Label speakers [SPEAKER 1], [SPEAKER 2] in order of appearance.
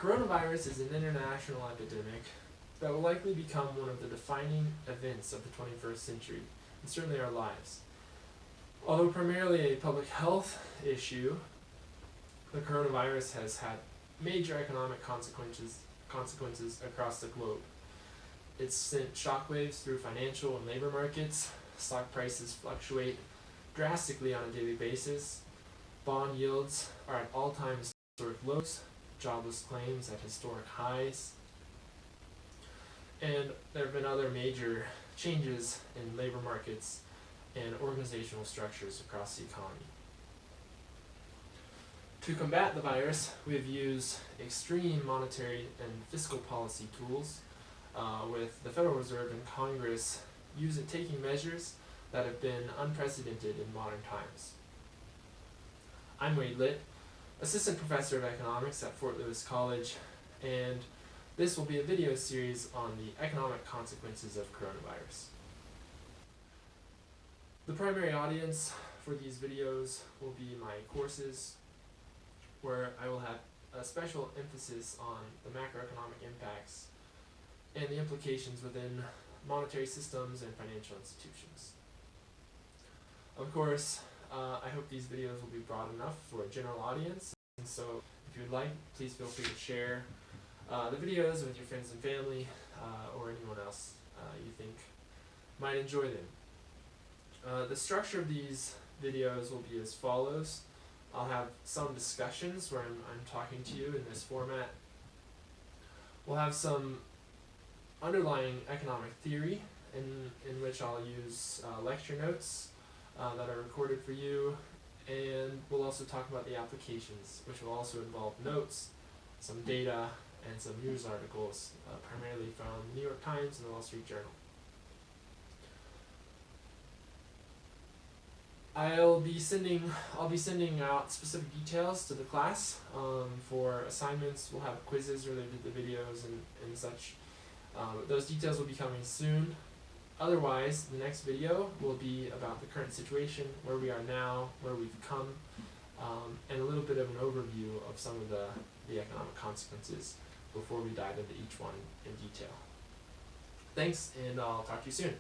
[SPEAKER 1] coronavirus is an international epidemic that will likely become one of the defining events of the 21st century, and certainly our lives. Although primarily a public health issue, the coronavirus has had major economic consequences across the globe. It's sent shockwaves through financial and labor markets. Stock prices fluctuate drastically on a daily basis. Bond yields are at all-time historic lows. Jobless claims at historic highs. And there have been other major changes in labor markets and organizational structures across the economy. To combat the virus, we've used extreme monetary and fiscal policy tools, with the Federal Reserve and Congress taking measures that have been unprecedented in modern times. I'm Wade Litt, Assistant Professor of Economics at Fort Lewis College, and this will be a video series on the economic consequences of coronavirus. The primary audience for these videos will be my courses, where I will have a special emphasis on the macroeconomic impacts and the implications within monetary systems and financial institutions. Of course, I hope these videos will be broad enough for a general audience, and so if you would like, please feel free to share the videos with your friends and family, or anyone else you think might enjoy them. The structure of these videos will be as follows. I'll have some discussions where I'm talking to you in this format. We'll have some underlying economic theory in which I'll use lecture notes that are recorded for you, and we'll also talk about the applications, which will also involve notes, some data, and some news articles, primarily from the New York Times and the Wall Street Journal. I'll be sending out specific details to the class for assignments. We'll have quizzes related to the videos and such. Those details will be coming soon. Otherwise, the next video will be about the current situation, where we are now, where we've come, and a little bit of an overview of some of the economic consequences before we dive into each one in detail. Thanks, and I'll talk to you soon.